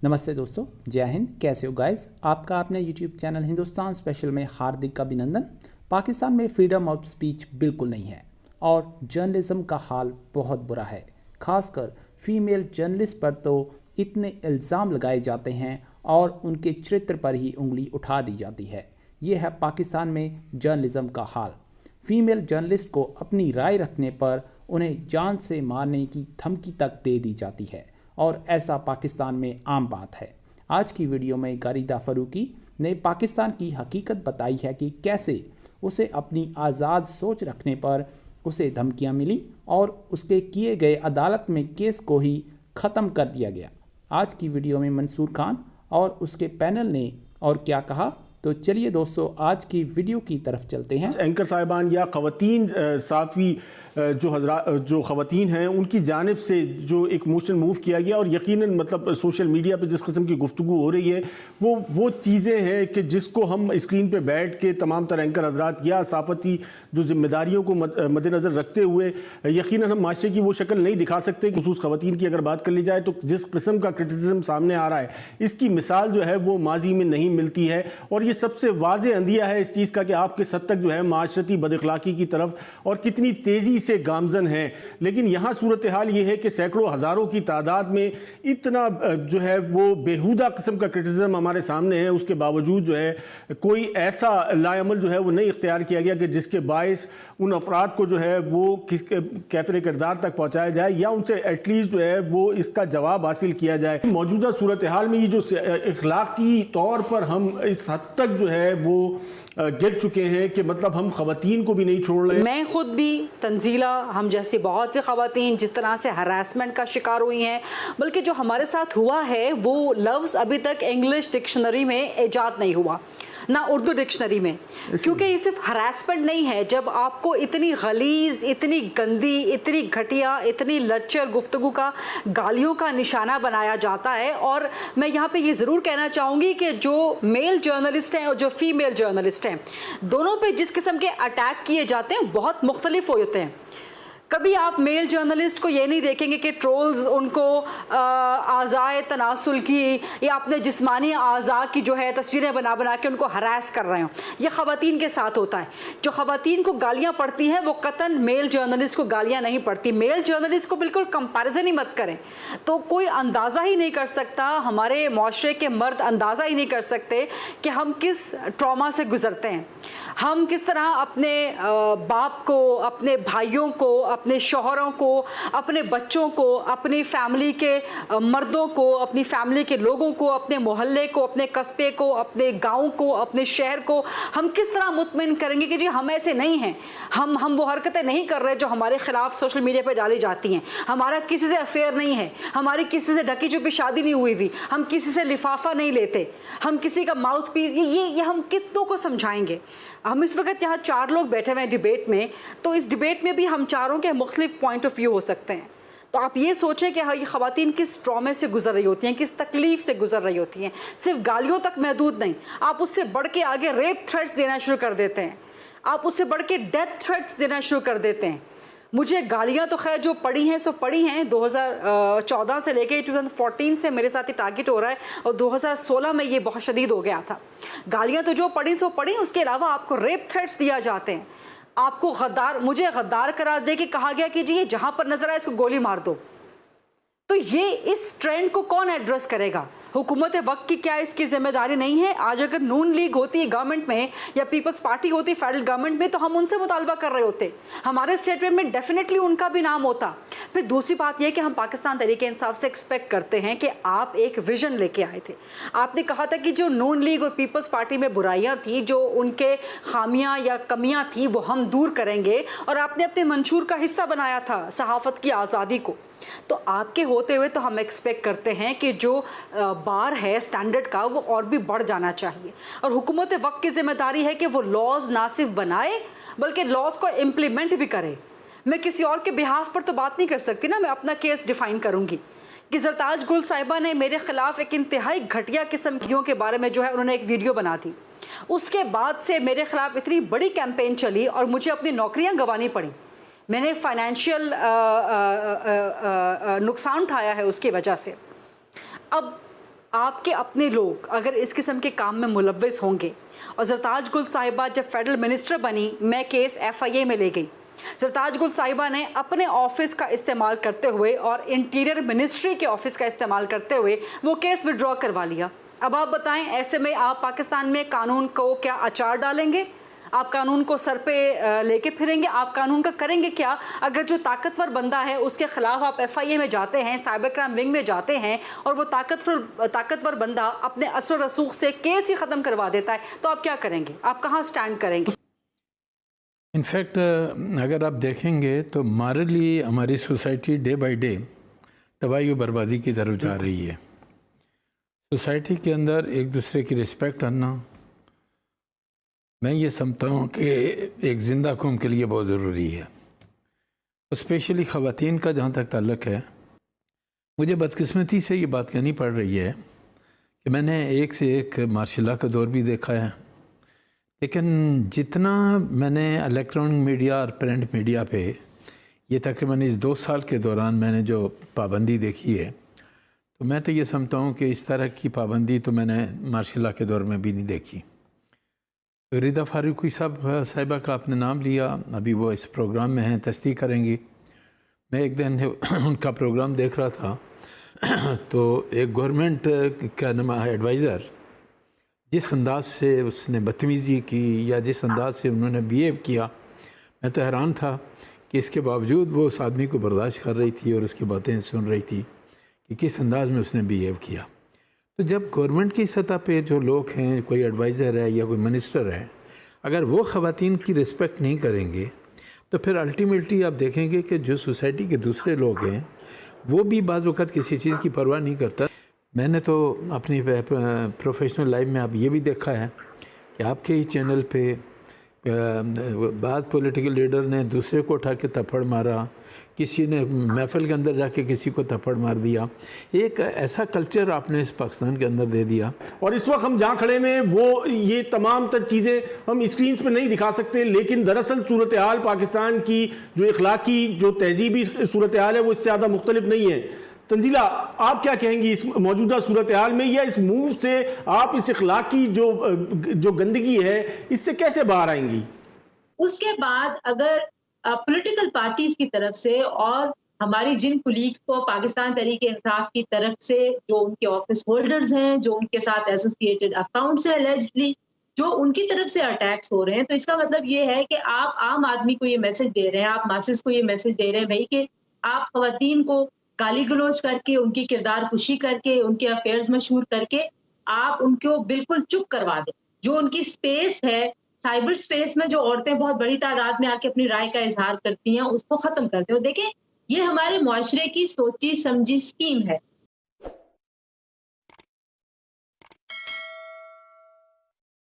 नमस्ते दोस्तों, जय हिंद। कैसे हो गाइस? आपका अपने यूट्यूब चैनल हिंदुस्तान स्पेशल में हार्दिक अभिनंदन। पाकिस्तान में फ्रीडम ऑफ स्पीच बिल्कुल नहीं है और जर्नलिज्म का हाल बहुत बुरा है। खासकर फीमेल जर्नलिस्ट पर तो इतने इल्ज़ाम लगाए जाते हैं और उनके चरित्र पर ही उंगली उठा दी जाती है। ये है पाकिस्तान में जर्नलिज्म का हाल। फीमेल जर्नलिस्ट को अपनी राय रखने पर उन्हें जान से मारने की धमकी तक दे दी जाती है और ऐसा पाकिस्तान में आम बात है। आज की वीडियो में गारिदा फ़ारूकी ने पाकिस्तान की हकीकत बताई है कि कैसे उसे अपनी आज़ाद सोच रखने पर उसे धमकियां मिली और उसके किए गए अदालत में केस को ही ख़त्म कर दिया गया। आज की वीडियो में मंसूर खान और उसके पैनल ने और क्या कहा, तो चलिए दोस्तों आज की वीडियो की तरफ चलते हैं। एंकर साहिबान या ख़वातीन साफ़ी जो ख़वातीन हैं उनकी जानिब से जो एक मोशन मूव किया गया और यकीनन मतलब सोशल मीडिया पे जिस किस्म की गुफ्तगू हो रही है वो चीज़ें हैं कि जिसको हम स्क्रीन पे बैठ के तमाम तरह एंकर हज़रात या सहाफ़ती जो जिम्मेदारियों को मद्देनज़र रखते हुए यकीनन हम माशरे की वो शक्ल नहीं दिखा सकते। खुसूस ख़वातीन की अगर बात कर ली जाए तो जिस किस्म का क्रिटिसिज्म सामने आ रहा है इसकी मिसाल जो है वो माजी में नहीं मिलती है और ये सबसे वाज़ेह अंदिया है इस चीज़ का कि आप किस हद तक जो है माशरती बदअखलाक़ी की तरफ और कितनी तेज़ी से गामजन है। लेकिन यहाँ सूरत हाल ये है कि सैकड़ों हज़ारों की तादाद में इतना जो है वो बेहुदा किस्म का क्रिटिसिज्म हमारे सामने है, उसके बावजूद जो है कोई ऐसा लाअमल जो है वो नहीं इख्तियार किया गया कि जिसके बायस उन अफराद को जो है वो कैफिर किरदार तक पहुँचाया जाए या उनसे एटलीस्ट जो है वो इसका जवाब हासिल किया जाए। मौजूदा सूरत हाल में ये जो इखलाकी तौर पर हम इस हद तक जो है वो गिर चुके हैं कि मतलब हम ख़वातीन को भी नहीं छोड़ रहे। मैं खुद भी तंजीला, हम जैसी बहुत सी ख़वातीन जिस तरह से हरासमेंट का शिकार हुई हैं, बल्कि जो हमारे साथ हुआ है वो लफ्ज़ अभी तक इंग्लिश डिक्शनरी में इजाद नहीं हुआ, ना उर्दू डिक्शनरी में, क्योंकि ये सिर्फ हरासमेंट नहीं है। जब आपको इतनी गलीज़, इतनी गंदी, इतनी घटिया, इतनी लच्चर गुफ्तगू का गालियों का निशाना बनाया जाता है। और मैं यहाँ पे ये ज़रूर कहना चाहूँगी कि जो मेल जर्नलिस्ट हैं और जो फीमेल जर्नलिस्ट हैं, दोनों पे जिस किस्म के अटैक किए जाते हैं बहुत मुख्तलिफ होते हैं। कभी आप मेल जर्नलिस्ट को ये नहीं देखेंगे कि ट्रोल्स उनको आज़ाए तनासुल की या अपने जिस्मानी आज़ा की जो है तस्वीरें बना बना के उनको हरास कर रहे हों। ये ख़वातीन के साथ होता है। जो ख़वातीन को गालियाँ पड़ती हैं वो कतन मेल जर्नलिस्ट को गालियाँ नहीं पड़ती। मेल जर्नलिस्ट को बिल्कुल कंपैरिजन ही मत करें, तो कोई अंदाज़ा ही नहीं कर सकता, हमारे माशरे के मर्द अंदाज़ा ही नहीं कर सकते कि हम किस ट्रॉमा से गुज़रते हैं। हम किस तरह अपने बाप को, अपने भाइयों को, अपने शौहरों को, अपने बच्चों को, अपनी फैमिली के मर्दों को, अपनी फैमिली के लोगों को, अपने मोहल्ले को, अपने कस्बे को, अपने गांव को, अपने शहर को हम किस तरह मुतमिन करेंगे कि जी हम ऐसे नहीं हैं, हम वो हरकतें नहीं कर रहे जो हमारे खिलाफ सोशल मीडिया पर डाली जाती हैं। हमारा किसी से अफेयर नहीं है, हमारी किसी से ढकी चुपी शादी नहीं हुई हुई, हम किसी से लिफाफा नहीं लेते, हम किसी का माउथ पीस, ये हम कितनों को समझाएंगे। हम इस वक्त यहाँ 4 लोग बैठे हुए हैं डिबेट में, तो इस डिबेट में भी हम चारों के मुख्तलिफ पॉइंट ऑफ व्यू हो सकते हैं। तो आप ये सोचें कि ये ख़वातीन किस ट्रॉमे से गुजर रही होती हैं, किस तकलीफ़ से गुजर रही होती हैं। सिर्फ गालियों तक महदूद नहीं, आप उससे बढ़ के आगे रेप थ्रेट्स देना शुरू कर देते हैं, आप उससे बढ़ के डेथ थ्रेट्स देना शुरू कर देते हैं। मुझे गालियाँ तो खैर जो पड़ी हैं सो पड़ी हैं, 2014 से लेके 2014 से मेरे साथ ही टारगेट हो रहा है और 2016 में ये बहुत शदीद हो गया था। गालियाँ तो जो पड़ी सो पड़ी, उसके अलावा आपको रेप थ्रेट्स दिया जाते हैं, आपको गद्दार, मुझे गद्दार करार दे के कहा गया कि जी ये जहाँ पर नजर आए इसको गोली मार दो। तो ये इस ट्रेंड को कौन एड्रेस करेगा? हुकूमत वक्त की क्या इसकी जिम्मेदारी नहीं है? आज अगर नून लीग होती है गवर्नमेंट में या पीपल्स पार्टी होती फेडरल गवर्नमेंट में तो हम उनसे मुतालबा कर रहे होते, हमारे स्टेटमेंट में डेफिनेटली उनका भी नाम होता। फिर दूसरी बात यह कि हम पाकिस्तान तहरीक इंसाफ से एक्सपेक्ट करते हैं कि आप एक विजन लेके आए थे। आपने कहा था कि जो नून लीग और पीपल्स पार्टी में बुराइयां थी, जो उनके खामियां या कमियां थी, वो हम दूर करेंगे और आपने अपने मंशूर का हिस्सा बनाया था सहाफत की आज़ादी को। तो आपके होते हुए तो हम एक्सपेक्ट करते हैं कि जो बार है स्टैंडर्ड का वो और भी बढ़ जाना चाहिए और हुकूमत वक्त की जिम्मेदारी है कि वो लॉज ना सिर्फ बनाए बल्कि लॉज को इम्प्लीमेंट भी करे। मैं किसी और के बिहाफ पर तो बात नहीं कर सकती ना, मैं अपना केस डिफाइन करूंगी कि जरताज गुल साहिबा ने मेरे खिलाफ एक इंतहाई घटिया किस्म की के बारे में जो है उन्होंने एक वीडियो बना दी। उसके बाद से मेरे खिलाफ इतनी बड़ी कैंपेन चली और मुझे अपनी नौकरियां गंवानी पड़ी। मैंने फाइनेंशियल नुकसान उठाया है उसकी वजह से। अब آپ کے اپنے لوگ اگر اس قسم کے کام میں ملوث ہوں گے، اور زرتاج گل صاحبہ جب فیڈرل منسٹر بنی، میں کیس FIA میں لے گئی، زرتاج گل صاحبہ نے اپنے آفس کا استعمال کرتے ہوئے اور انٹیریئر منسٹری کے آفس کا استعمال کرتے ہوئے وہ کیس وڈرا کروا لیا۔ اب آپ بتائیں، ایسے میں آپ پاکستان میں قانون کو کیا اچار ڈالیں گے؟ آپ قانون کو سر پہ لے کے پھریں گے؟ آپ قانون کا کریں گے کیا اگر جو طاقتور بندہ ہے اس کے خلاف آپ FIA میں جاتے ہیں، سائبر کرائم ونگ میں جاتے ہیں، اور وہ طاقتور بندہ اپنے اثر و رسوخ سے کیس ہی ختم کروا دیتا ہے، تو آپ کیا کریں گے؟ آپ کہاں سٹینڈ کریں گے؟ انفیکٹ اگر آپ دیکھیں گے تو مارلی ہماری سوسائٹی ڈے بائی ڈے تباہی و بربادی کی طرف جا رہی ہے۔ سوسائٹی کے اندر ایک دوسرے کی رسپیکٹ کرنا میں یہ سمجھتا ہوں کہ ایک زندہ قوم کے لیے بہت ضروری ہے، اسپیشلی خواتین کا جہاں تک تعلق ہے۔ مجھے بدقسمتی سے یہ بات کہنی پڑ رہی ہے کہ میں نے ایک سے ایک ماشاء اللہ کا دور بھی دیکھا ہے، لیکن جتنا میں نے الیکٹرانک میڈیا اور پرنٹ میڈیا پہ یہ تقریباً اس 2 سال کے دوران میں نے جو پابندی دیکھی ہے، تو میں تو یہ سمجھتا ہوں کہ اس طرح کی پابندی تو میں نے ماشاء اللہ کے دور میں بھی نہیں دیکھی۔ ریدہ فاروقی صاحبہ کا آپ نے نام لیا، ابھی وہ اس پروگرام میں ہیں، تصدیق کریں گی۔ میں ایک دن ان کا پروگرام دیکھ رہا تھا تو ایک گورنمنٹ کا ایڈوائزر جس انداز سے اس نے بدتمیزی کی یا جس انداز سے انہوں نے بیہیو کیا، میں تو حیران تھا کہ اس کے باوجود وہ اس آدمی کو برداشت کر رہی تھی اور اس کی باتیں سن رہی تھی کہ کس انداز میں اس نے بیہیو کیا۔ تو جب گورنمنٹ کی سطح پہ جو لوگ ہیں، کوئی ایڈوائزر ہے یا کوئی منسٹر ہے، اگر وہ خواتین کی رسپیکٹ نہیں کریں گے تو پھر الٹیمیٹلی آپ دیکھیں گے کہ جو سوسائٹی کے دوسرے لوگ ہیں وہ بھی بعض وقت کسی چیز کی پرواہ نہیں کرتا۔ میں نے تو اپنی پروفیشنل لائف میں اب یہ بھی دیکھا ہے کہ آپ کے ہی چینل پہ بعض پولیٹیکل لیڈر نے دوسرے کو اٹھا کے تھپڑ مارا، کسی نے محفل کے اندر جا کے کسی کو تھپڑ مار دیا۔ ایک ایسا کلچر آپ نے اس پاکستان کے اندر دے دیا، اور اس وقت ہم جہاں کھڑے ہیں وہ یہ تمام تر چیزیں ہم اسکرینز پہ نہیں دکھا سکتے، لیکن دراصل صورتحال پاکستان کی جو اخلاقی جو تہذیبی صورتحال ہے وہ اس سے زیادہ مختلف نہیں ہے۔ تنزیلہ، آپ کیا کہیں گی اس موجودہ صورتحال میں، یا اس موو سے آپ اس اخلاقی جو گندگی ہے اس سے کیسے باہر آئیں گی؟ اس کے بعد اگر پولیٹیکل پارٹیز کی طرف سے اور ہماری جن کولیگز کو پاکستان تحریک انصاف کی طرف سے جو ان کے آفس ہولڈرز ہیں، جو ان کے ساتھ ایسوسیٹڈ اکاؤنٹس ہیں اللیجڈلی، جو ان کی طرف سے اٹیکس ہو رہے ہیں، تو اس کا مطلب یہ ہے کہ آپ عام آدمی کو یہ میسج دے رہے ہیں، آپ ماسز کو یہ میسج دے رہے ہیں بھائی کہ آپ خواتین کو گالی گلوچ کر کے، ان کی کردار کشی کر کے، ان کے افیئرز مشہور کر کے آپ ان کو بالکل چپ کروا دیں۔ جو ان کی سپیس ہے، سائبر سپیس میں جو عورتیں بہت بڑی تعداد میں آ کے اپنی رائے کا اظہار کرتی ہیں، اس کو ختم کرتے ہیں۔ دیکھیں، یہ ہمارے معاشرے کی سوچی سمجھی سکیم ہے